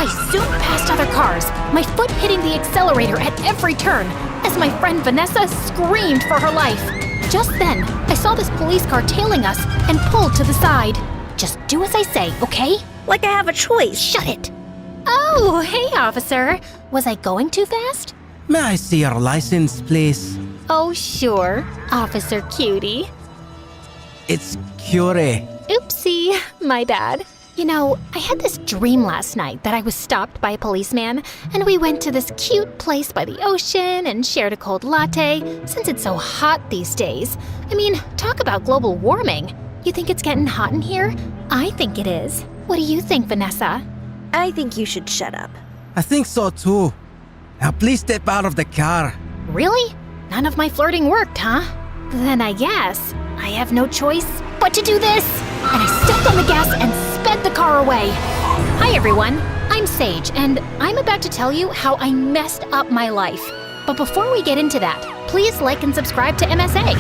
I zoomed past other cars, my foot hitting the accelerator at every turn, as my friend Vanessa screamed for her life. Just then, I saw this police car tailing us and pulled to the side. Just do as I say, okay? Like I have a choice. Shut it! Oh, hey, officer. Was I going too fast? May I see your license, please? Oh, sure, Officer Cutie. It's Curie. Oopsie, my bad. You know, I had this dream last night that I was stopped by a policeman, and we went to this cute place by the ocean and shared a cold latte, since it's so hot these days. I mean, talk about global warming. You think it's getting hot in here? I think it is. What do you think, Vanessa? I think you should shut up. I think so too. Now please step out of the car. Really? None of my flirting worked, huh? Then I guess I have no choice but to do this. And I stepped on the gas and sped the car away. Hi everyone, I'm Sage, and I'm about to tell you how I messed up my life. But before we get into that, please like and subscribe to MSA.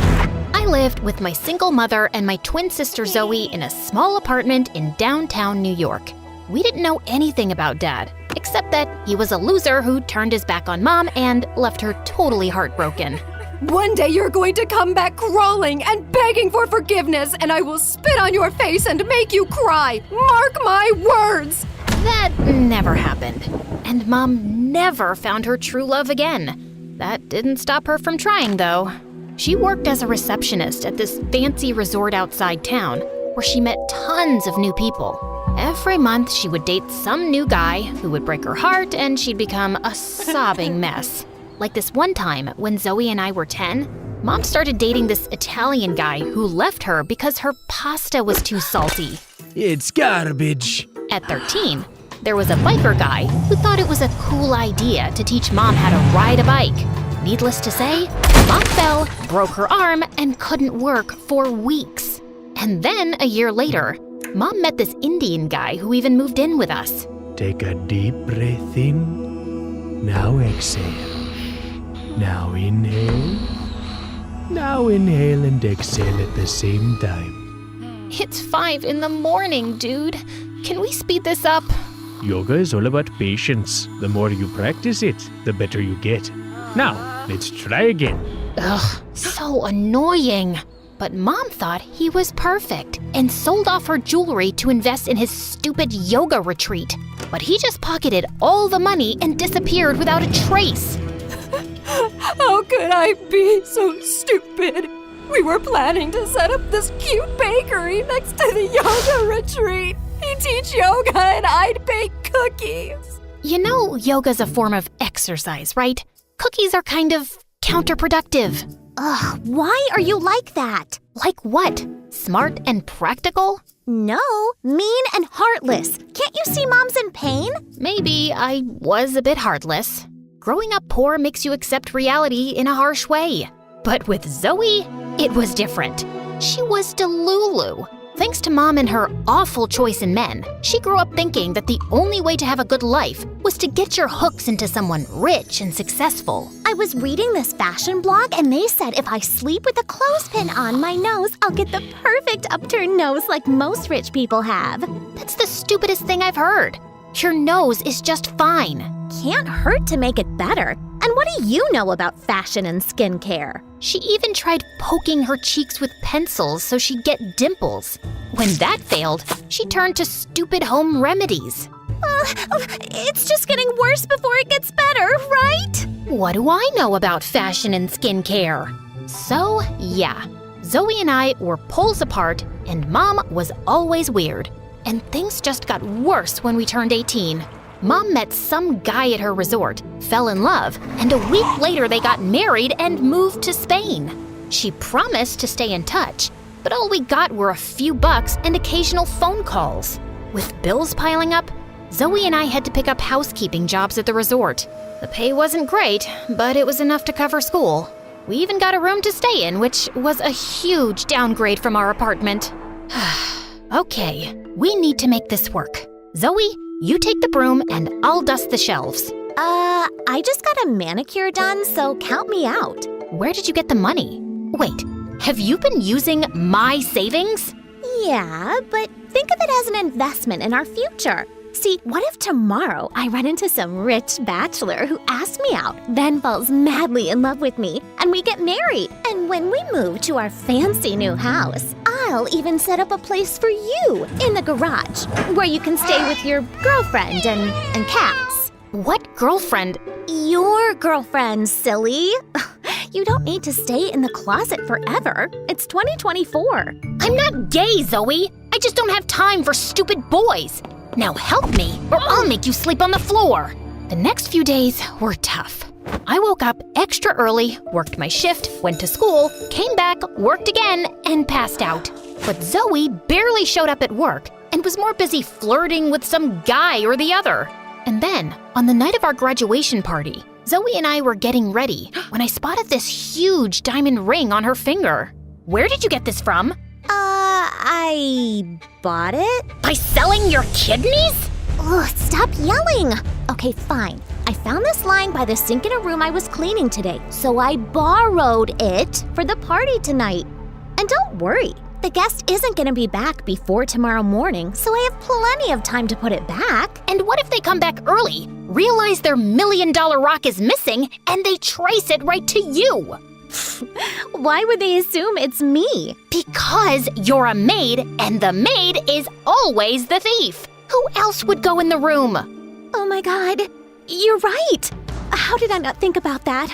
I lived with my single mother and my twin sister Zoe in a small apartment in downtown New York. We didn't know anything about Dad, except that he was a loser who turned his back on Mom and left her totally heartbroken. One day you're going to come back crawling and begging for forgiveness, and I will spit on your face and make you cry. Mark my words! That never happened. And Mom never found her true love again. That didn't stop her from trying, though. She worked as a receptionist at this fancy resort outside town, where she met tons of new people. Every month, she would date some new guy who would break her heart, and she'd become a sobbing mess. Like this one time, when Zoe and I were 10, Mom started dating this Italian guy who left her because her pasta was too salty. It's garbage. At 13, there was a biker guy who thought it was a cool idea to teach Mom how to ride a bike. Needless to say, Mom fell, broke her arm, and couldn't work for weeks. And then, a year later, Mom met this Indian guy who even moved in with us. Take a deep breath in. Now exhale. Now inhale. Now inhale and exhale at the same time. It's 5 in the morning, dude. Can we speed this up? Yoga is all about patience. The more you practice it, the better you get. Now, let's try again. Ugh, so annoying. But Mom thought he was perfect and sold off her jewelry to invest in his stupid yoga retreat. But he just pocketed all the money and disappeared without a trace. How could I be so stupid? We were planning to set up this cute bakery next to the yoga retreat. He'd teach yoga and I'd bake cookies. You know yoga's a form of exercise, right? Cookies are kind of counterproductive. Ugh, why are you like that? Like what? Smart and practical? No, mean and heartless. Can't you see Mom's in pain? Maybe I was a bit heartless. Growing up poor makes you accept reality in a harsh way. But with Zoe, it was different. She was Delulu. Thanks to Mom and her awful choice in men, she grew up thinking that the only way to have a good life was to get your hooks into someone rich and successful. I was reading this fashion blog and they said if I sleep with a clothespin on my nose, I'll get the perfect upturned nose like most rich people have. That's the stupidest thing I've heard. Your nose is just fine. Can't hurt to make it better. And what do you know about fashion and skincare? She even tried poking her cheeks with pencils so she'd get dimples. When that failed, she turned to stupid home remedies. It's just getting worse before it gets better, right? What do I know about fashion and skincare? So, yeah, Zoe and I were poles apart, and Mom was always weird. And things just got worse when we turned 18. Mom met some guy at her resort, fell in love, and a week later they got married and moved to Spain. She promised to stay in touch, but all we got were a few bucks and occasional phone calls. With bills piling up, Zoe and I had to pick up housekeeping jobs at the resort. The pay wasn't great, but it was enough to cover school. We even got a room to stay in, which was a huge downgrade from our apartment. Okay, we need to make this work. Zoe, you take the broom and I'll dust the shelves. I just got a manicure done, so count me out. Where did you get the money? Wait, have you been using my savings? Yeah, but think of it as an investment in our future. See, what if tomorrow I run into some rich bachelor who asks me out, then falls madly in love with me, and we get married? And when we move to our fancy new house, I'll even set up a place for you in the garage where you can stay with your girlfriend and cats. What girlfriend? Your girlfriend, silly. You don't need to stay in the closet forever. It's 2024. I'm not gay, Zoe. I just don't have time for stupid boys. Now help me, or I'll make you sleep on the floor. The next few days were tough. I woke up extra early, worked my shift, went to school, came back, worked again, and passed out. But Zoe barely showed up at work and was more busy flirting with some guy or the other. And then, on the night of our graduation party, Zoe and I were getting ready when I spotted this huge diamond ring on her finger. Where did you get this from? I bought it? By selling your kidneys? Ugh, stop yelling. Okay, fine. I found this lying by the sink in a room I was cleaning today, so I borrowed it for the party tonight. And don't worry, the guest isn't gonna be back before tomorrow morning, so I have plenty of time to put it back. And what if they come back early, realize their $1 million rock is missing, and they trace it right to you? Why would they assume it's me? Because you're a maid, and the maid is always the thief. Who else would go in the room? Oh my God, you're right. How did I not think about that?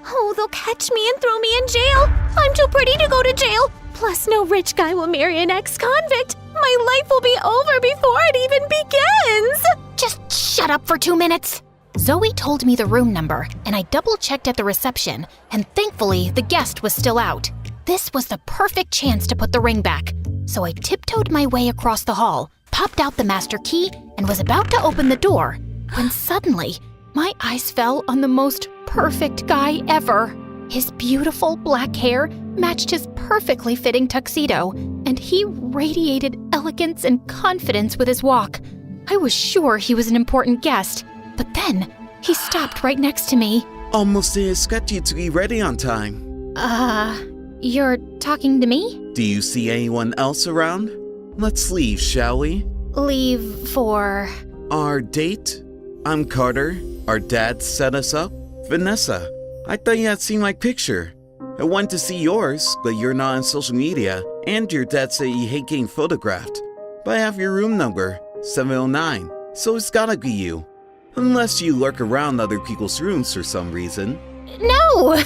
Oh, they'll catch me and throw me in jail. I'm too pretty to go to jail. Plus, no rich guy will marry an ex-convict. My life will be over before it even begins. Just shut up for 2 minutes. Zoe told me the room number, and I double-checked at the reception, and thankfully, the guest was still out. This was the perfect chance to put the ring back. So I tiptoed my way across the hall, popped out the master key, and was about to open the door, when suddenly, my eyes fell on the most perfect guy ever. His beautiful black hair matched his perfectly fitting tuxedo, and he radiated elegance and confidence with his walk. I was sure he was an important guest, but then he stopped right next to me. Almost expect you to be ready on time. You're talking to me? Do you see anyone else around? Let's leave, shall we? Leave for... Our date? I'm Carter. Our dad set us up. Vanessa, I thought you had seen my picture. I wanted to see yours, but you're not on social media, and your dad said you hate getting photographed. But I have your room number, 709, so it's gotta be you. Unless you lurk around other people's rooms for some reason. No!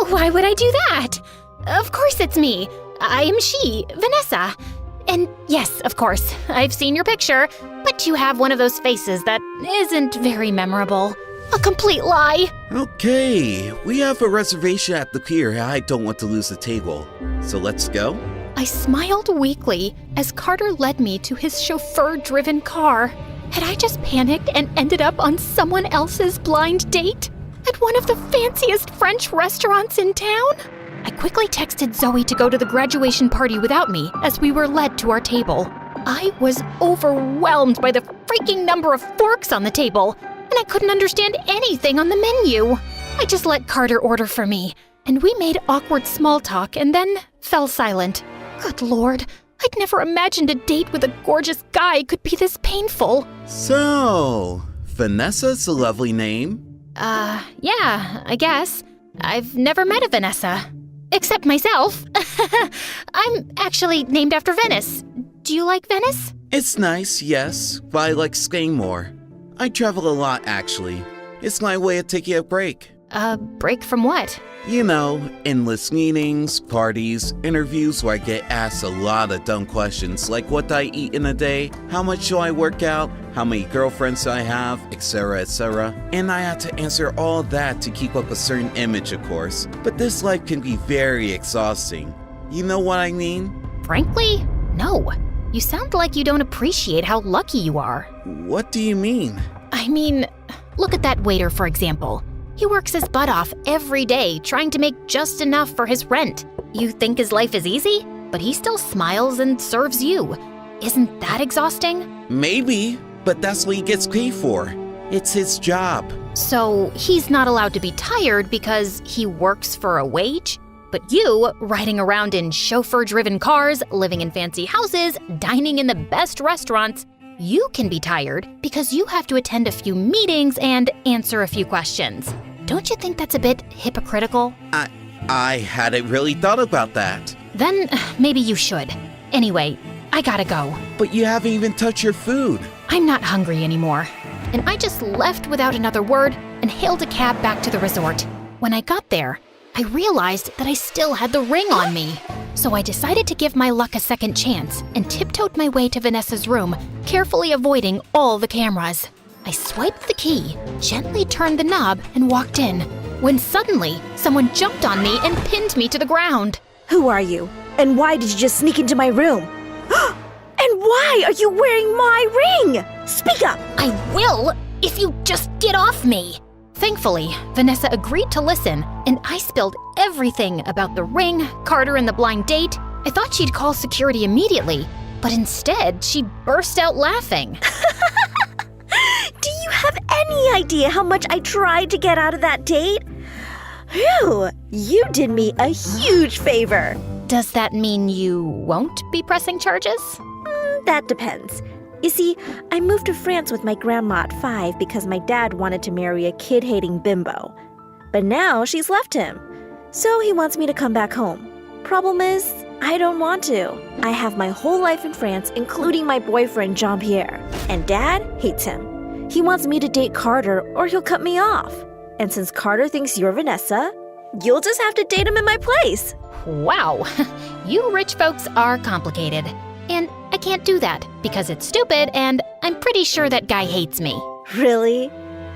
Why would I do that? Of course it's me. I am she, Vanessa. And yes, of course, I've seen your picture, but you have one of those faces that isn't very memorable. A complete lie. Okay, we have a reservation at the pier and I don't want to lose the table. So let's go? I smiled weakly as Carter led me to his chauffeur-driven car. Had I just panicked and ended up on someone else's blind date? At one of the fanciest French restaurants in town? I quickly texted Zoe to go to the graduation party without me as we were led to our table. I was overwhelmed by the freaking number of forks on the table, and I couldn't understand anything on the menu. I just let Carter order for me, and we made awkward small talk and then fell silent. Good Lord, I'd never imagined a date with a gorgeous guy could be this painful. So, Vanessa's a lovely name. Yeah, I guess. I've never met a Vanessa. Except myself. I'm actually named after Venice. Do you like Venice? It's nice, yes, but I like skiing more. I travel a lot, actually. It's my way of taking a break. A break from what? You know, endless meetings, parties, interviews where I get asked a lot of dumb questions like what do I eat in a day, how much do I work out, how many girlfriends do I have, etc, etc. And I have to answer all that to keep up a certain image, of course. But this life can be very exhausting. You know what I mean? Frankly, no. You sound like you don't appreciate how lucky you are. What do you mean? I mean, look at that waiter, for example. He works his butt off every day trying to make just enough for his rent. You think his life is easy? But he still smiles and serves you. Isn't that exhausting? Maybe, but that's what he gets paid for. It's his job. So he's not allowed to be tired because he works for a wage? But you, riding around in chauffeur-driven cars, living in fancy houses, dining in the best restaurants, You can be tired because you have to attend a few meetings and answer a few questions. Don't you think that's a bit hypocritical? I hadn't really thought about that. Then maybe you should. Anyway, I gotta go. But you haven't even touched your food. I'm not hungry anymore. And I just left without another word and hailed a cab back to the resort. When I got there, I realized that I still had the ring on me. So I decided to give my luck a second chance and tiptoed my way to Vanessa's room, carefully avoiding all the cameras. I swiped the key, gently turned the knob, and walked in, when suddenly someone jumped on me and pinned me to the ground. Who are you? And why did you just sneak into my room? And why are you wearing my ring? Speak up! I will if you just get off me. Thankfully, Vanessa agreed to listen, and I spilled everything about the ring, Carter, and the blind date. I thought she'd call security immediately, but instead, she burst out laughing. Do you have any idea how much I tried to get out of that date? Phew, you did me a huge favor. Does that mean you won't be pressing charges? That depends. You see, I moved to France with my grandma at 5 because my dad wanted to marry a kid-hating bimbo. But now she's left him. So he wants me to come back home. Problem is, I don't want to. I have my whole life in France, including my boyfriend Jean-Pierre. And Dad hates him. He wants me to date Carter or he'll cut me off. And since Carter thinks you're Vanessa, you'll just have to date him in my place. Wow, you rich folks are complicated. And I can't do that because it's stupid and I'm pretty sure that guy hates me. Really?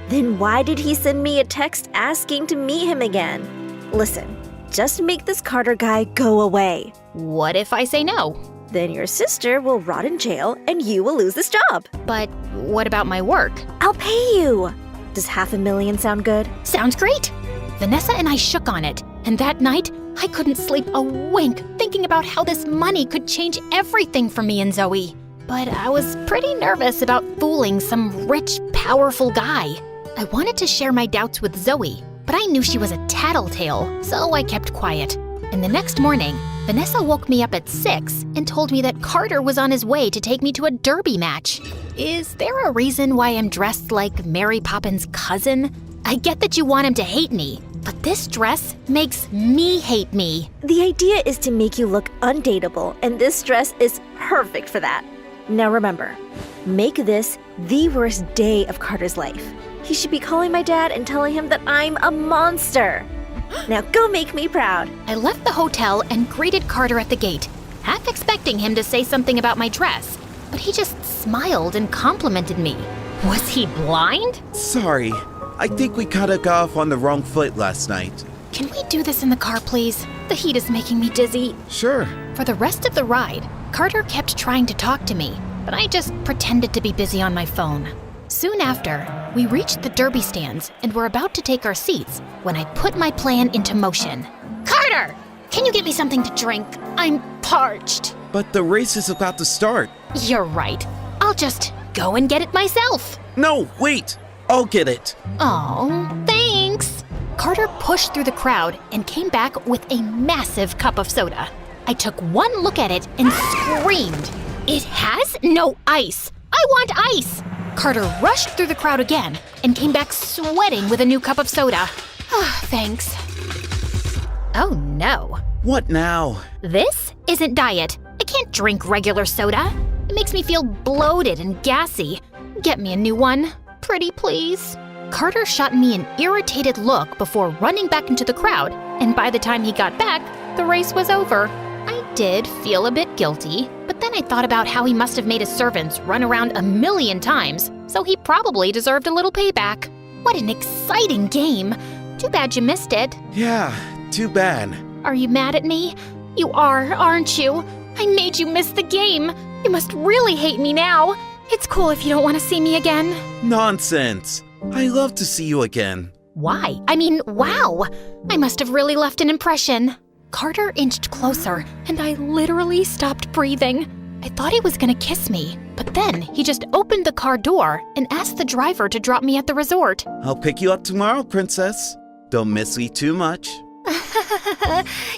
Then why did he send me a text asking to meet him again? Listen, just make this Carter guy go away. What if I say no? Then your sister will rot in jail and you will lose this job. But what about my work? I'll pay you. Does $500,000 sound good? Sounds great. Vanessa and I shook on it, and that night, I couldn't sleep a wink thinking about how this money could change everything for me and Zoe. But I was pretty nervous about fooling some rich, powerful guy. I wanted to share my doubts with Zoe, but I knew she was a tattletale, so I kept quiet. And the next morning, Vanessa woke me up at 6 and told me that Carter was on his way to take me to a derby match. Is there a reason why I'm dressed like Mary Poppins' cousin? I get that you want him to hate me, but this dress makes me hate me. The idea is to make you look undateable, and this dress is perfect for that. Now remember, make this the worst day of Carter's life. He should be calling my dad and telling him that I'm a monster. Now go make me proud. I left the hotel and greeted Carter at the gate, half expecting him to say something about my dress, but he just smiled and complimented me. Was he blind? Sorry, I think we kinda got off on the wrong foot last night. Can we do this in the car, please? The heat is making me dizzy. Sure. For the rest of the ride, Carter kept trying to talk to me, but I just pretended to be busy on my phone. Soon after, we reached the derby stands and were about to take our seats when I put my plan into motion. Carter! Can you get me something to drink? I'm parched. But the race is about to start. You're right. I'll just go and get it myself. No, wait! I'll get it. Oh, thanks. Carter pushed through the crowd and came back with a massive cup of soda. I took one look at it and screamed. It has no ice. I want ice. Carter rushed through the crowd again and came back sweating with a new cup of soda. Thanks. Oh no. What now? This isn't diet. I can't drink regular soda. It makes me feel bloated and gassy. Get me a new one. Pretty please. Carter shot me an irritated look before running back into the crowd, and by the time he got back, the race was over. I did feel a bit guilty, but then I thought about how he must have made his servants run around 1,000,000 times, so he probably deserved a little payback. What an exciting game. Too bad you missed it. Yeah, too bad. Are you mad at me? You are, aren't you? I made you miss the game. You must really hate me now. It's cool if you don't want to see me again. Nonsense. I love to see you again. Why? I mean, wow. I must have really left an impression. Carter inched closer, and I literally stopped breathing. I thought he was gonna kiss me, but then he just opened the car door and asked the driver to drop me at the resort. I'll pick you up tomorrow, princess. Don't miss me too much.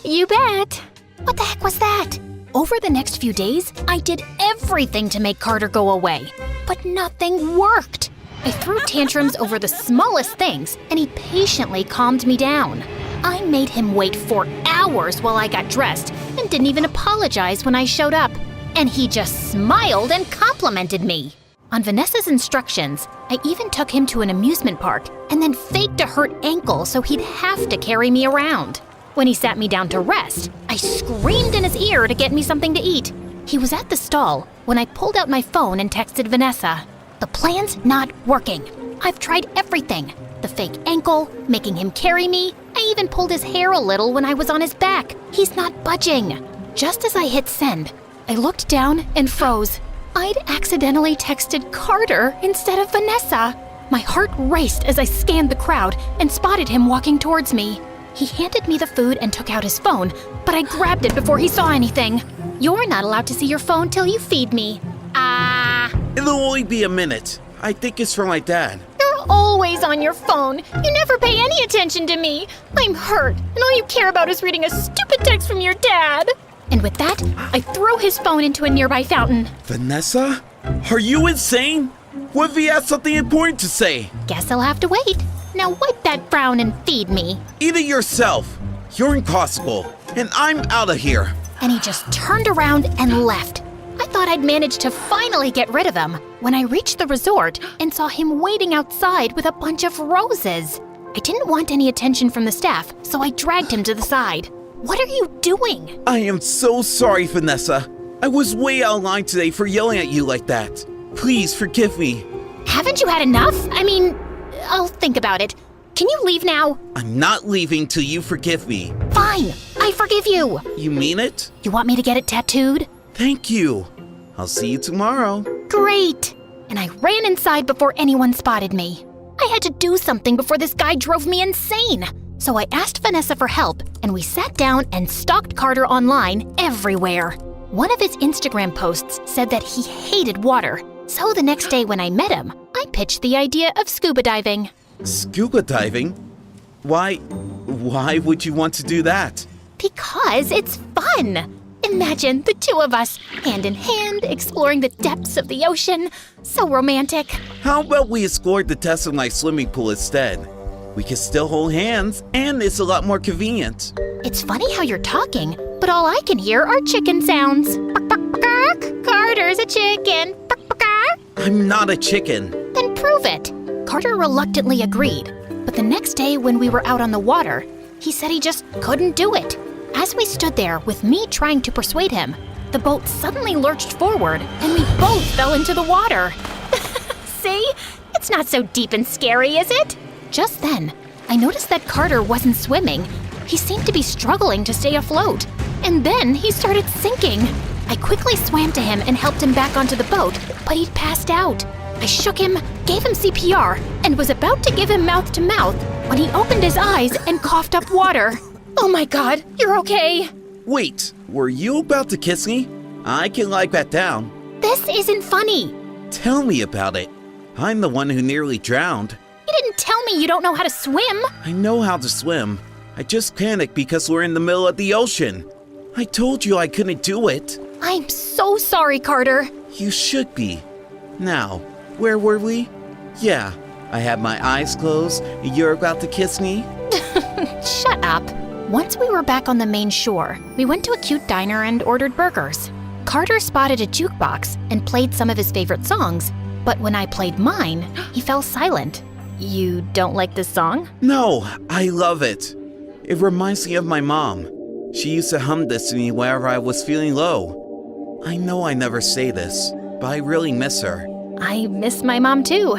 You bet. What the heck was that? Over the next few days, I did everything to make Carter go away, but nothing worked. I threw tantrums over the smallest things, and he patiently calmed me down. I made him wait for hours while I got dressed and didn't even apologize when I showed up. And he just smiled and complimented me. On Vanessa's instructions, I even took him to an amusement park and then faked a hurt ankle so he'd have to carry me around. When he sat me down to rest, I screamed in his ear to get me something to eat. He was at the stall when I pulled out my phone and texted Vanessa. The plan's not working. I've tried everything. The fake ankle, making him carry me. I even pulled his hair a little when I was on his back. He's not budging. Just as I hit send, I looked down and froze. I'd accidentally texted Carter instead of Vanessa. My heart raced as I scanned the crowd and spotted him walking towards me. He handed me the food and took out his phone, but I grabbed it before he saw anything. You're not allowed to see your phone till you feed me. It'll only be a minute. I think it's from my dad. You're always on your phone. You never pay any attention to me. I'm hurt, and all you care about is reading a stupid text from your dad. And with that, I threw his phone into a nearby fountain. Vanessa? Are you insane? What if he has something important to say? Guess I'll have to wait. Now wipe that frown and feed me. Eat it yourself. You're impossible, and I'm out of here. And he just turned around and left. I thought I'd managed to finally get rid of him when I reached the resort and saw him waiting outside with a bunch of roses. I didn't want any attention from the staff, so I dragged him to the side. What are you doing? I am so sorry, Vanessa. I was way out of line today for yelling at you like that. Please forgive me. Haven't you had enough? I mean, I'll think about it. Can you leave now? I'm not leaving till you forgive me. Fine, I forgive you. You mean it? You want me to get it tattooed? Thank you. I'll see you tomorrow. Great. And I ran inside before anyone spotted me. I had to do something before this guy drove me insane. So I asked Vanessa for help, and we sat down and stalked Carter online everywhere. One of his Instagram posts said that he hated water. So the next day when I met him, I pitched the idea of scuba diving. Scuba diving? Why would you want to do that? Because it's fun. Imagine the two of us, hand in hand, exploring the depths of the ocean. So romantic. How about we explore the depths of my swimming pool instead? We can still hold hands, and it's a lot more convenient. It's funny how you're talking, but all I can hear are chicken sounds. Carter's a chicken. I'm not a chicken. Then prove it. Carter reluctantly agreed, but the next day when we were out on the water, he said he just couldn't do it. As we stood there with me trying to persuade him, the boat suddenly lurched forward and we both fell into the water. See? It's not so deep and scary, is it? Just then, I noticed that Carter wasn't swimming. He seemed to be struggling to stay afloat. And then he started sinking. I quickly swam to him and helped him back onto the boat, but he'd passed out. I shook him, gave him CPR, and was about to give him mouth to mouth when he opened his eyes and coughed up water. Oh my God, you're okay. Wait, were you about to kiss me? I can lie back down. This isn't funny. Tell me about it. I'm the one who nearly drowned. You didn't tell me you don't know how to swim. I know how to swim. I just panicked because we're in the middle of the ocean. I told you I couldn't do it. I'm so sorry, Carter. You should be. Now, where were we? Yeah, I had my eyes closed and you're about to kiss me? Shut up. Once we were back on the main shore, we went to a cute diner and ordered burgers. Carter spotted a jukebox and played some of his favorite songs, but when I played mine, he fell silent. You don't like this song? No, I love it. It reminds me of my mom. She used to hum this to me whenever I was feeling low. I know I never say this, but I really miss her. I miss my mom too.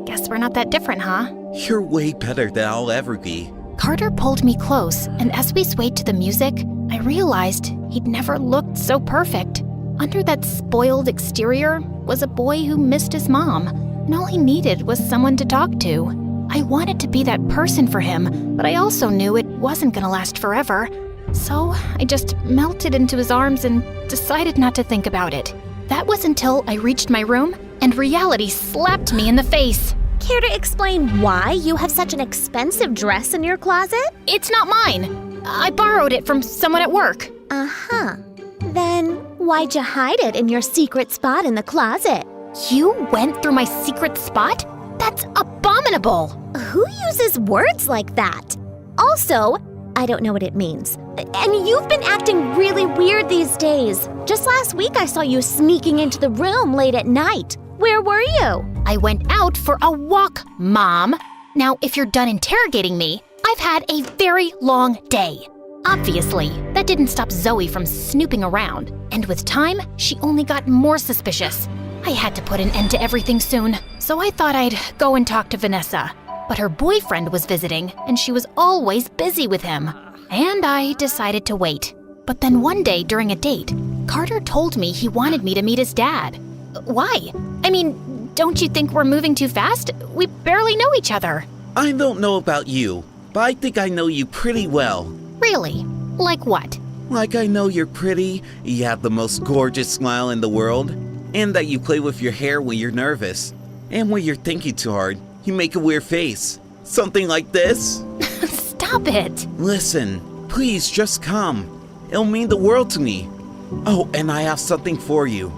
Guess we're not that different, huh? You're way better than I'll ever be. Carter pulled me close, and as we swayed to the music, I realized he'd never looked so perfect. Under that spoiled exterior was a boy who missed his mom, and all he needed was someone to talk to. I wanted to be that person for him, but I also knew it wasn't gonna last forever. So I just melted into his arms and decided not to think about it. That was until I reached my room and reality slapped me in the face. Care to explain why you have such an expensive dress in your closet? It's not mine. I borrowed it from someone at work. Uh-huh. Then why'd you hide it in your secret spot in the closet? You went through my secret spot? That's abominable! Who uses words like that? Also, I don't know what it means. And you've been acting really weird these days. Just last week I saw you sneaking into the room late at night. Where were you? I went out for a walk, Mom. Now, if you're done interrogating me, I've had a very long day. Obviously, that didn't stop Zoe from snooping around, and with time, she only got more suspicious. I had to put an end to everything soon, so I thought I'd go and talk to Vanessa. But her boyfriend was visiting, and she was always busy with him. And I decided to wait. But then one day during a date, Carter told me he wanted me to meet his dad. Why? I mean, don't you think we're moving too fast? We barely know each other. I don't know about you, but I think I know you pretty well. Really? Like what? Like I know you're pretty, you have the most gorgeous smile in the world, and that you play with your hair when you're nervous. And when you're thinking too hard, you make a weird face. Something like this. Stop it! Listen, please just come. It'll mean the world to me. Oh, and I have something for you.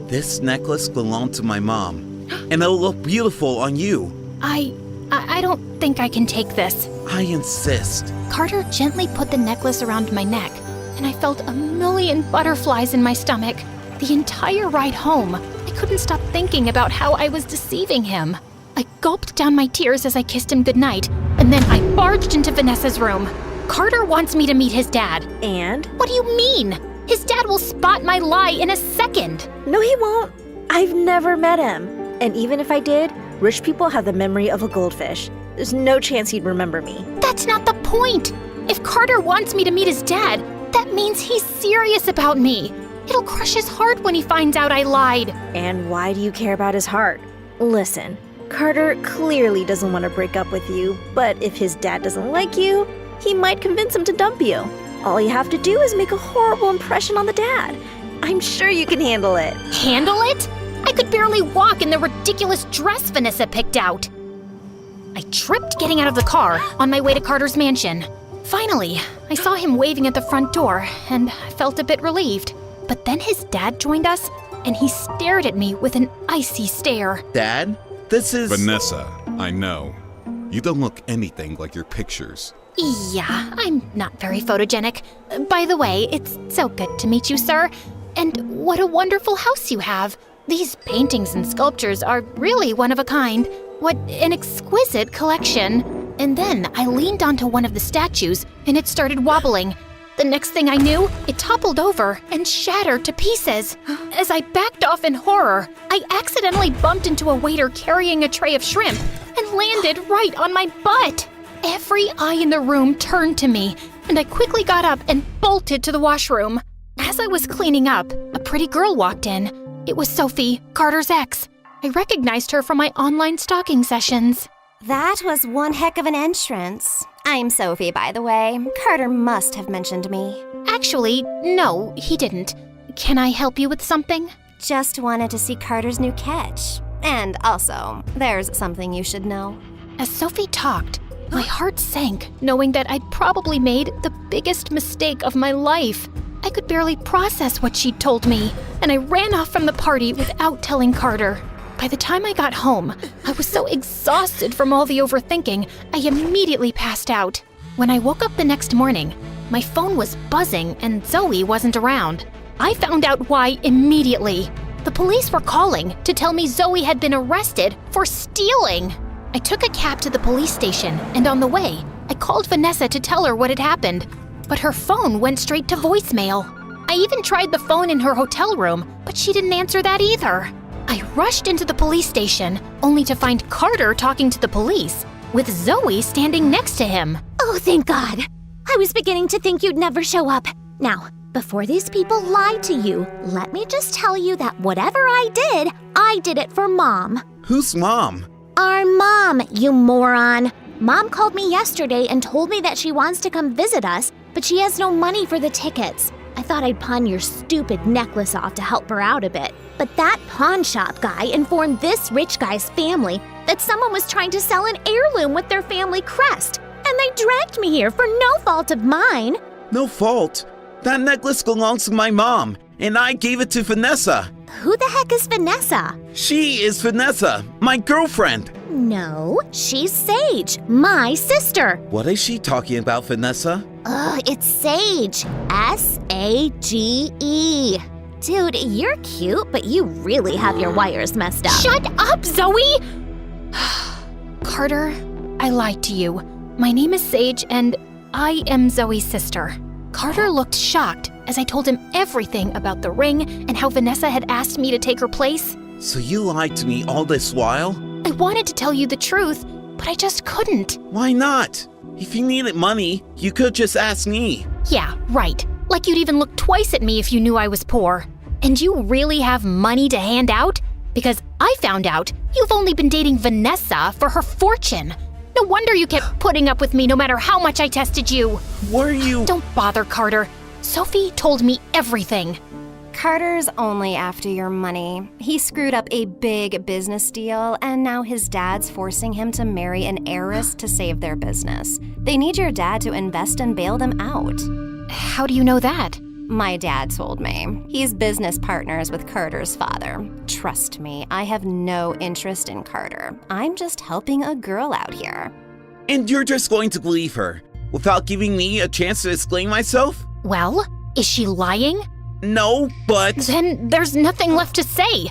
This necklace belonged to my mom, and it'll look beautiful on you. I don't think I can take this. I insist. Carter gently put the necklace around my neck, and I felt a million butterflies in my stomach. The entire ride home, I couldn't stop thinking about how I was deceiving him. I gulped down my tears as I kissed him goodnight, and then I barged into Vanessa's room. Carter wants me to meet his dad. And? What do you mean? His dad will spot my lie in a second. No, he won't. I've never met him. And even if I did, rich people have the memory of a goldfish. There's no chance he'd remember me. That's not the point. If Carter wants me to meet his dad, that means he's serious about me. It'll crush his heart when he finds out I lied. And why do you care about his heart? Listen, Carter clearly doesn't want to break up with you, but if his dad doesn't like you, he might convince him to dump you. All you have to do is make a horrible impression on the dad. I'm sure you can handle it. Handle it? I could barely walk in the ridiculous dress Vanessa picked out. I tripped getting out of the car on my way to Carter's mansion. Finally, I saw him waving at the front door, and I felt a bit relieved. But then his dad joined us, and he stared at me with an icy stare. Dad, this is... Vanessa, I know. You don't look anything like your pictures. Yeah, I'm not very photogenic. By the way, it's so good to meet you, sir. And what a wonderful house you have. These paintings and sculptures are really one of a kind. What an exquisite collection. And then I leaned onto one of the statues, and it started wobbling. The next thing I knew, it toppled over and shattered to pieces. As I backed off in horror, I accidentally bumped into a waiter carrying a tray of shrimp and landed right on my butt. Every eye in the room turned to me, and I quickly got up and bolted to the washroom. As I was cleaning up, a pretty girl walked in. It was Sophie, Carter's ex. I recognized her from my online stalking sessions. That was one heck of an entrance. I'm Sophie, by the way. Carter must have mentioned me. Actually, no, he didn't. Can I help you with something? Just wanted to see Carter's new catch. And also, there's something you should know. As Sophie talked, my heart sank, knowing that I'd probably made the biggest mistake of my life. I could barely process what she'd told me, and I ran off from the party without telling Carter. By the time I got home, I was so exhausted from all the overthinking, I immediately passed out. When I woke up the next morning, my phone was buzzing and Zoe wasn't around. I found out why immediately. The police were calling to tell me Zoe had been arrested for stealing. I took a cab to the police station, and on the way, I called Vanessa to tell her what had happened, but her phone went straight to voicemail. I even tried the phone in her hotel room, but she didn't answer that either. I rushed into the police station, only to find Carter talking to the police, with Zoe standing next to him. Oh, thank God. I was beginning to think you'd never show up. Now, before these people lied to you, let me just tell you that whatever I did it for Mom. Who's Mom? Our mom, you moron. Mom called me yesterday and told me that she wants to come visit us, but she has no money for the tickets. I thought I'd pawn your stupid necklace off to help her out a bit. But that pawn shop guy informed this rich guy's family that someone was trying to sell an heirloom with their family crest. And they dragged me here for no fault of mine. No fault? That necklace belongs to my mom, and I gave it to Vanessa. Who the heck is Vanessa? She is Vanessa, my girlfriend. No, she's Sage, my sister. What is she talking about, Vanessa? Ugh, it's Sage. S-A-G-E. Dude, you're cute, but you really have your wires messed up. Shut up, Zoe! Carter, I lied to you. My name is Sage, and I am Zoe's sister. Carter looked shocked as I told him everything about the ring and how Vanessa had asked me to take her place. So you lied to me all this while? I wanted to tell you the truth, but I just couldn't. Why not? If you needed money, you could just ask me. Yeah, right. Like you'd even look twice at me if you knew I was poor. And you really have money to hand out? Because I found out you've only been dating Vanessa for her fortune. No wonder you kept putting up with me no matter how much I tested you. Were you? Don't bother, Carter. Sophie told me everything. Carter's only after your money. He screwed up a big business deal, and now his dad's forcing him to marry an heiress to save their business. They need your dad to invest and bail them out. How do you know that? My dad told me. He's business partners with Carter's father. Trust me, I have no interest in Carter. I'm just helping a girl out here. And you're just going to believe her, without giving me a chance to explain myself? Well, is she lying? No, but... Then there's nothing left to say.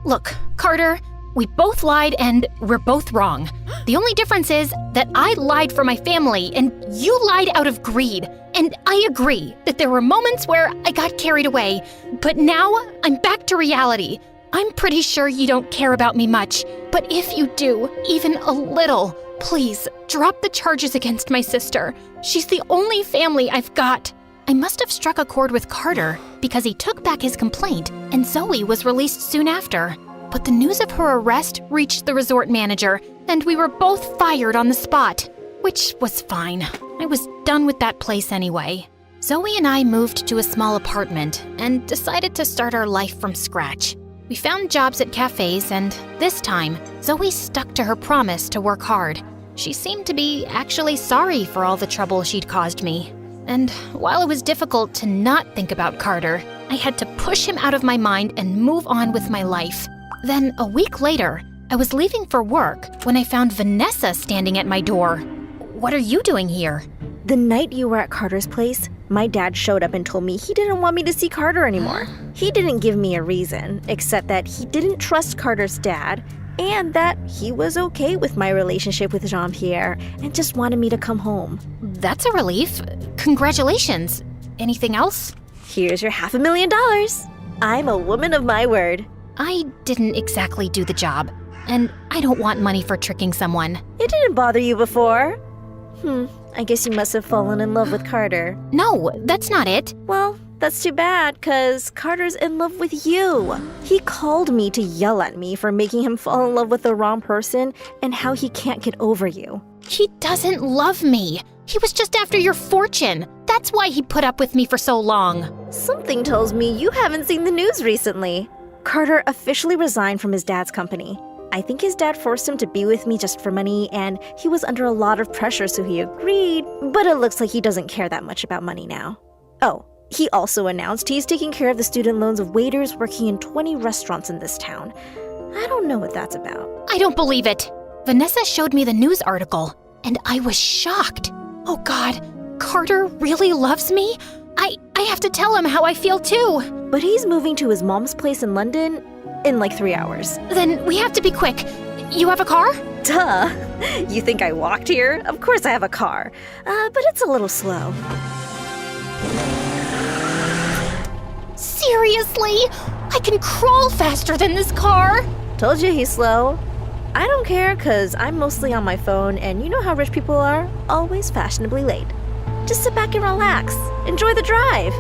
Look, Carter, we both lied and we're both wrong. The only difference is that I lied for my family and you lied out of greed. And I agree that there were moments where I got carried away, but now I'm back to reality. I'm pretty sure you don't care about me much, but if you do, even a little, please drop the charges against my sister. She's the only family I've got. I must have struck a chord with Carter because he took back his complaint and Zoe was released soon after. But the news of her arrest reached the resort manager and we were both fired on the spot, which was fine. I was done with that place anyway. Zoe and I moved to a small apartment and decided to start our life from scratch. We found jobs at cafes and this time, Zoe stuck to her promise to work hard. She seemed to be actually sorry for all the trouble she'd caused me. And while it was difficult to not think about Carter, I had to push him out of my mind and move on with my life. Then a week later, I was leaving for work when I found Vanessa standing at my door. What are you doing here? The night you were at Carter's place, my dad showed up and told me he didn't want me to see Carter anymore. He didn't give me a reason, except that he didn't trust Carter's dad and that he was okay with my relationship with Jean-Pierre and just wanted me to come home. That's a relief. Congratulations. Anything else? Here's your $500,000. I'm a woman of my word. I didn't exactly do the job, and I don't want money for tricking someone. It didn't bother you before. I guess you must have fallen in love with Carter. No, that's not it. Well, that's too bad, 'cause Carter's in love with you. He called me to yell at me for making him fall in love with the wrong person and how he can't get over you. He doesn't love me. He was just after your fortune. That's why he put up with me for so long. Something tells me you haven't seen the news recently. Carter officially resigned from his dad's company. I think his dad forced him to be with me just for money, and he was under a lot of pressure, so he agreed, but it looks like he doesn't care that much about money now. Oh, he also announced he's taking care of the student loans of waiters working in 20 restaurants in this town. I don't know what that's about. I don't believe it. Vanessa showed me the news article, and I was shocked. Oh God, Carter really loves me? I have to tell him how I feel too. But he's moving to his mom's place in London in like 3 hours. Then we have to be quick. You have a car? Duh! You think I walked here? Of course I have a car. But it's a little slow. Seriously? I can crawl faster than this car. Told you he's slow. I don't care, 'cause I'm mostly on my phone, and you know how rich people are? Always fashionably late. Just sit back and relax. Enjoy the drive.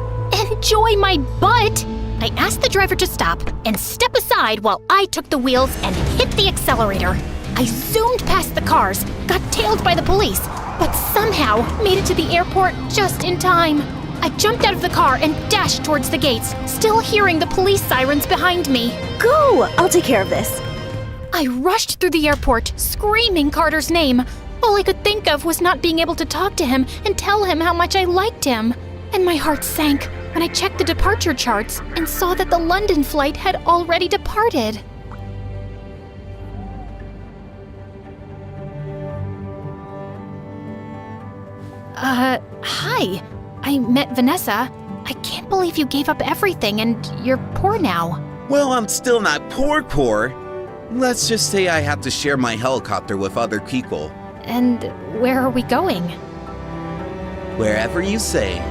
Enjoy my butt! I asked the driver to stop and step aside while I took the wheels and hit the accelerator. I zoomed past the cars, got tailed by the police, but somehow made it to the airport just in time. I jumped out of the car and dashed towards the gates, still hearing the police sirens behind me. Go! I'll take care of this. I rushed through the airport, screaming Carter's name. All I could think of was not being able to talk to him and tell him how much I liked him. And my heart sank when I checked the departure charts and saw that the London flight had already departed. Hi. I met Vanessa. I can't believe you gave up everything and you're poor now. Well, I'm still not poor. Let's just say I have to share my helicopter with other people. And where are we going? Wherever you say.